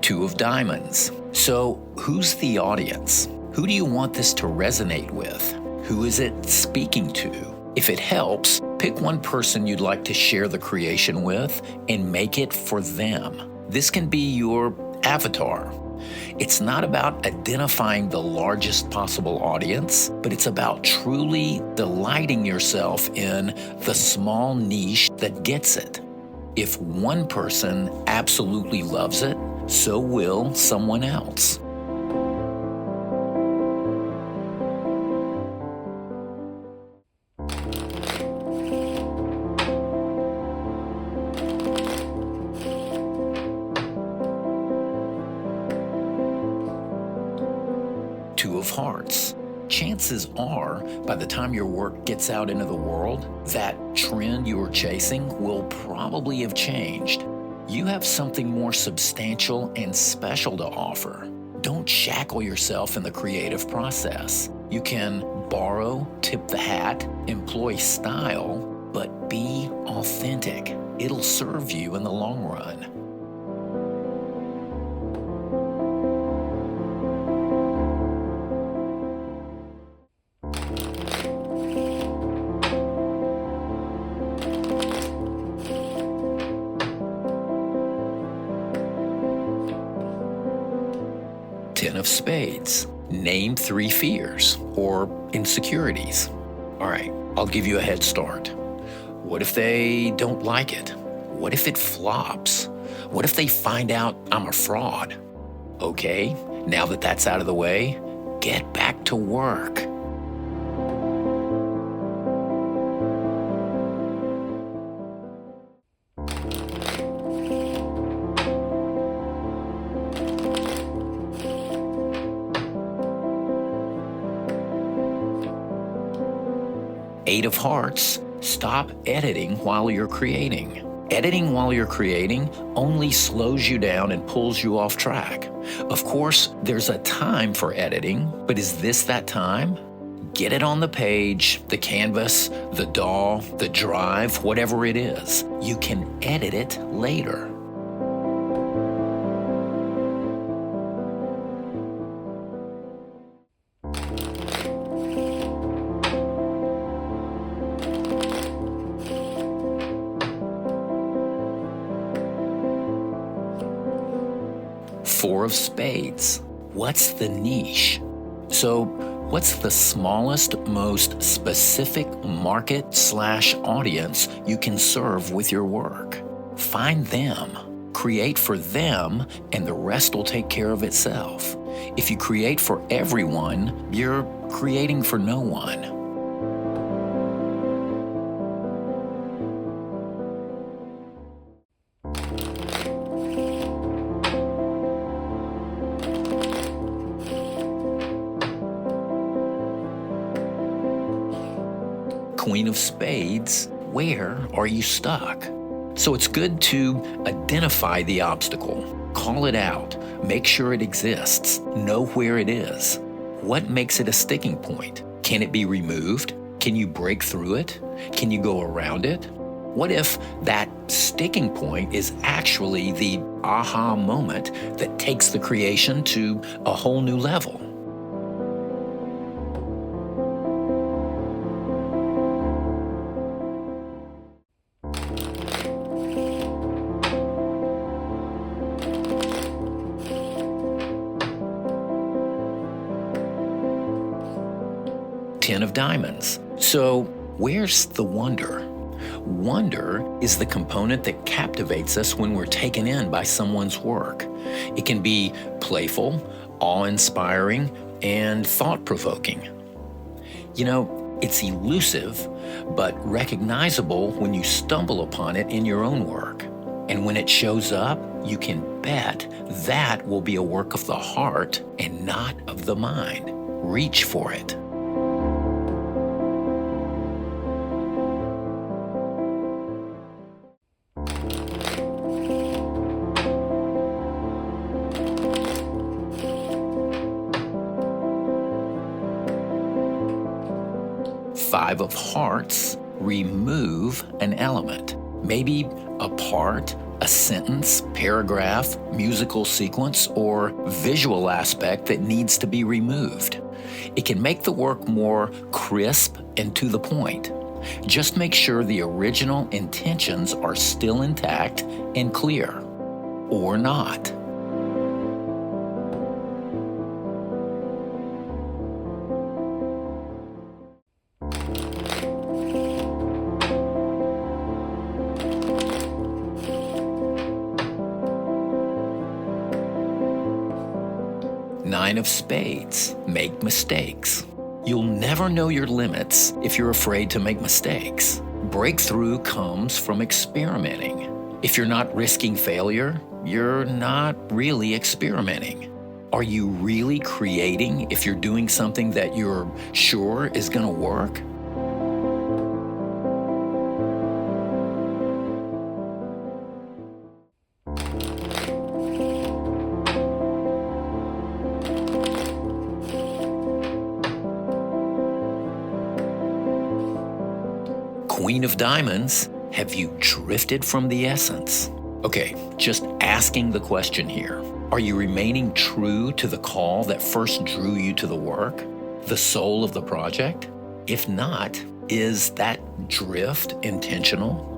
Two of diamonds. So who's the audience? Who do you want this to resonate with? Who is it speaking to? If it helps, pick one person you'd like to share the creation with and make it for them. This can be your avatar. It's not about identifying the largest possible audience, but it's about truly delighting yourself in the small niche that gets it. If one person absolutely loves it, so will someone else. Two of hearts. Chances are, by the time your work gets out into the world, that trend you were chasing will probably have changed. You have something more substantial and special to offer. Don't shackle yourself in the creative process. You can borrow, tip the hat, employ style, but be authentic. It'll serve you in the long run. Ten of spades. Name 3 fears or insecurities. All right, I'll give you a head start. What if they don't like it? What if it flops? What if they find out I'm a fraud? Okay, now that that's out of the way, get back to work. Eight of hearts. Stop editing while you're creating. Editing while you're creating only slows you down and pulls you off track. Of course, there's a time for editing, but is this that time? Get it on the page, the canvas, the DAW, the drive, whatever it is. You can edit it later. Four of spades. What's the niche? So, what's the smallest, most specific market/audience you can serve with your work? Find them, create for them, and the rest will take care of itself. If you create for everyone, you're creating for no one. Queen of spades, where are you stuck? So it's good to identify the obstacle, call it out, make sure it exists, know where it is. What makes it a sticking point? Can it be removed? Can you break through it? Can you go around it? What if that sticking point is actually the aha moment that takes the creation to a whole new level? Ten of diamonds. So where's the wonder? Wonder is the component that captivates us when we're taken in by someone's work. It can be playful, awe-inspiring, and thought-provoking. You know, it's elusive, but recognizable when you stumble upon it in your own work. And when it shows up, you can bet that will be a work of the heart and not of the mind. Reach for it. Five of hearts, remove an element. Maybe a part a sentence, paragraph, musical sequence, or visual aspect that needs to be removed. It can make the work more crisp and to the point. Just make sure the original intentions are still intact and clear, or not. Nine of Spades, make mistakes. You'll never know your limits if you're afraid to make mistakes. Breakthrough comes from experimenting. If you're not risking failure, you're not really experimenting. Are you really creating if you're doing something that you're sure is going to work? Queen of Diamonds, have you drifted from the essence? Okay, just asking the question here. Are you remaining true to the call that first drew you to the work, the soul of the project? If not, is that drift intentional?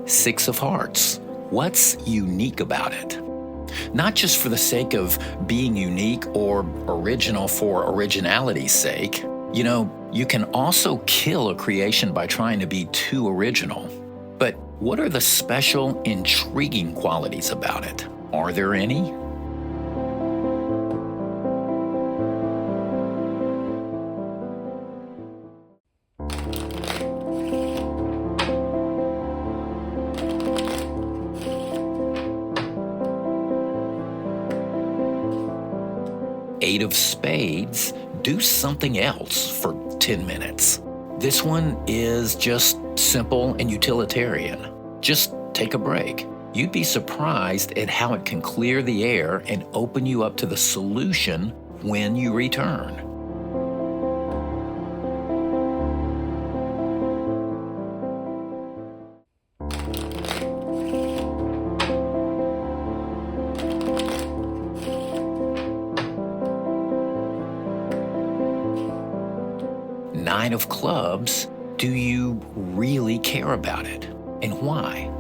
Six of Hearts. What's unique about it? Not just for the sake of being unique or original for originality's sake. You know, you can also kill a creation by trying to be too original. But what are the special, intriguing qualities about it? Are there any? Eight of Spades, do something else for 10 minutes. This one is just simple and utilitarian. Just take a break. You'd be surprised at how it can clear the air and open you up to the solution when you return. Nine of Clubs, do you really care about it? And why?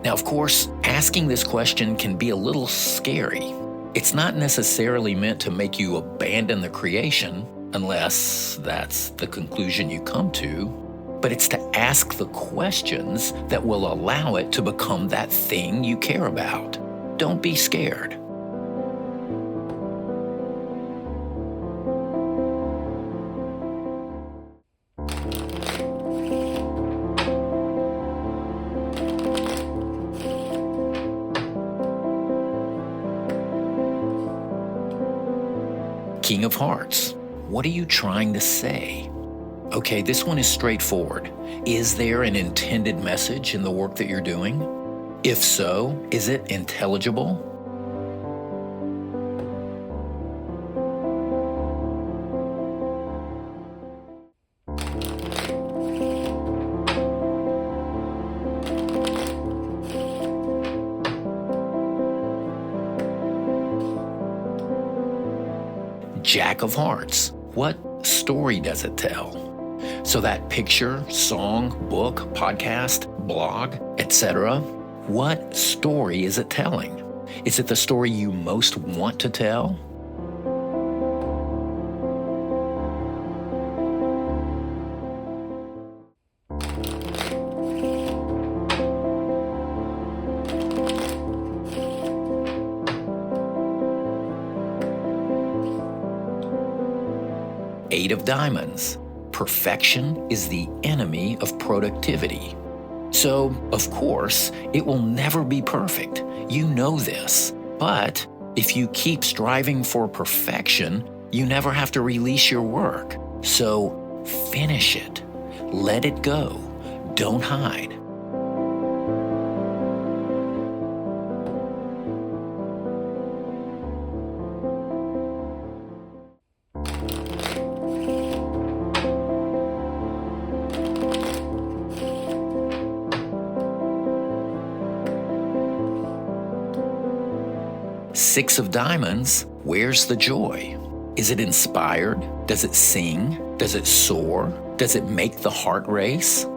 Now, of course, asking this question can be a little scary. It's not necessarily meant to make you abandon the creation, unless that's the conclusion you come to, but it's to ask the questions that will allow it to become that thing you care about. Don't be scared. King of Hearts, what are you trying to say? Okay, this one is straightforward. Is there an intended message in the work that you're doing? If so, is it intelligible? Jack of Hearts, what story does it tell? So that picture, song, book, podcast, blog, etc., what story is it telling? Is it the story you most want to tell? Eight of Diamonds. Perfection is the enemy of productivity. So, of course, it will never be perfect. You know this. But if you keep striving for perfection, you never have to release your work. So, finish it. Let it go. Don't hide. Six of Diamonds, where's the joy? Is it inspired? Does it sing? Does it soar? Does it make the heart race?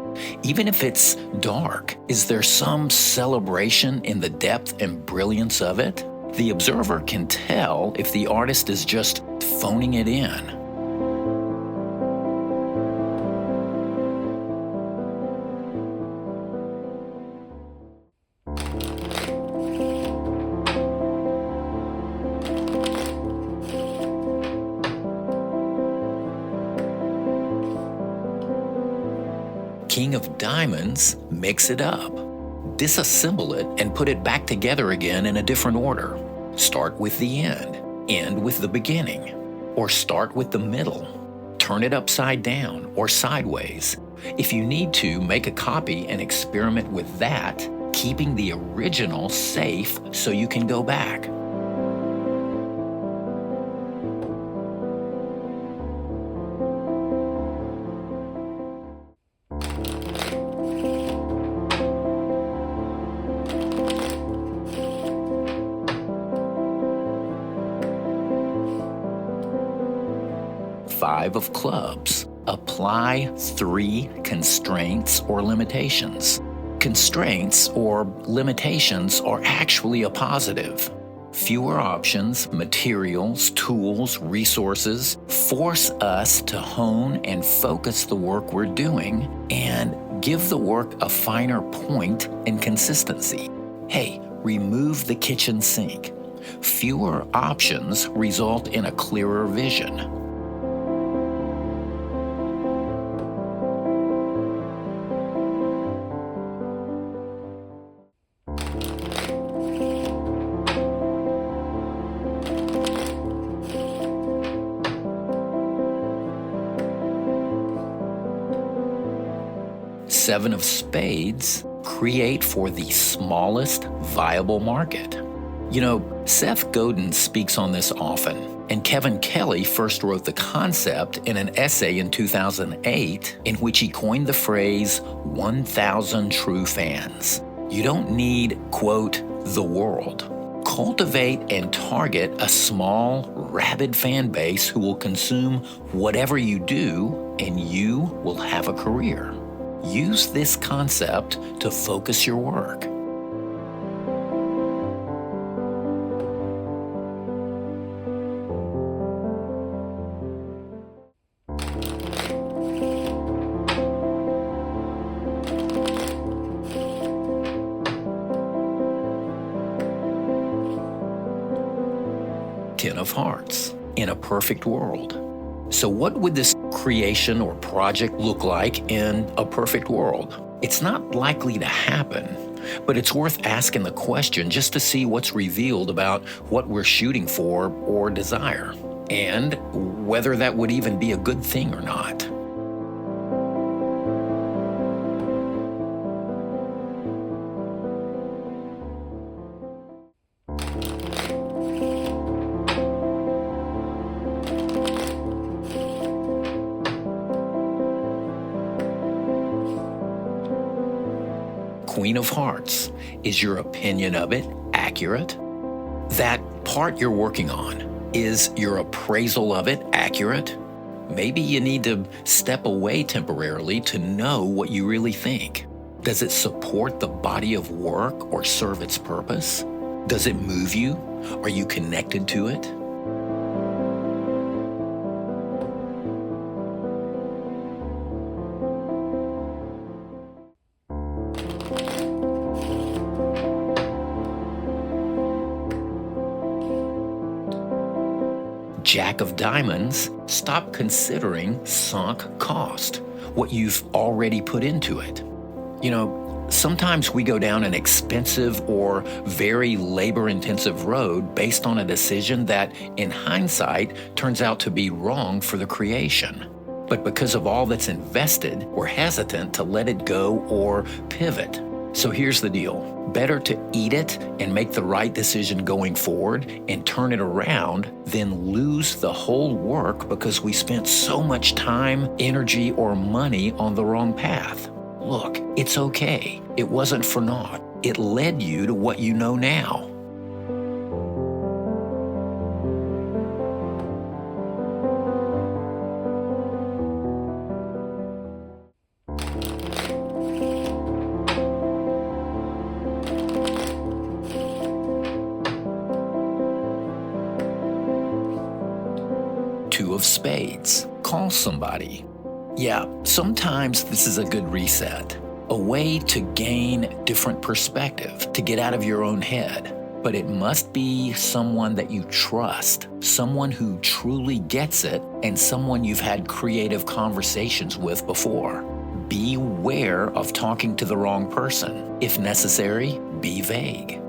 Even if it's dark, is there some celebration in the depth and brilliance of it? The observer can tell if the artist is just phoning it in. King of Diamonds, mix it up. Disassemble it and put it back together again in a different order. Start with the end with the beginning, or start with the middle. Turn it upside down or sideways. If you need to, make a copy and experiment with that, keeping the original safe so you can go back. Five of Clubs. Apply 3 constraints or limitations. Constraints or limitations are actually a positive. Fewer options, materials, tools, resources force us to hone and focus the work we're doing and give the work a finer point and consistency. Hey, remove the kitchen sink. Fewer options result in a clearer vision. Seven of Spades, create for the smallest viable market. You know, Seth Godin speaks on this often, and Kevin Kelly first wrote the concept in an essay in 2008 in which he coined the phrase 1,000 true fans. You don't need, quote, the world. Cultivate and target a small, rabid fan base who will consume whatever you do, and you will have a career. Use this concept to focus your work. Ten of Hearts, in a perfect world. So what would this creation or project look like in a perfect world? It's not likely to happen, but it's worth asking the question just to see what's revealed about what we're shooting for or desire, and whether that would even be a good thing or not. Queen of Hearts, is your opinion of it accurate? That part you're working on, is your appraisal of it accurate? Maybe you need to step away temporarily to know what you really think. Does it support the body of work or serve its purpose? Does it move you? Are you connected to it? Jack of Diamonds, stop considering sunk cost, what you've already put into it. You know, sometimes we go down an expensive or very labor-intensive road based on a decision that, in hindsight, turns out to be wrong for the creation. But because of all that's invested, we're hesitant to let it go or pivot. So here's the deal. Better to eat it and make the right decision going forward and turn it around than lose the whole work because we spent so much time, energy, or money on the wrong path. Look, it's okay. It wasn't for naught. It led you to what you know now. Two of spades. Call somebody. Yeah, sometimes this is a good reset, a way to gain different perspective, to get out of your own head. But it must be someone that you trust, someone who truly gets it, and someone you've had creative conversations with before. Beware of talking to the wrong person. If necessary, be vague.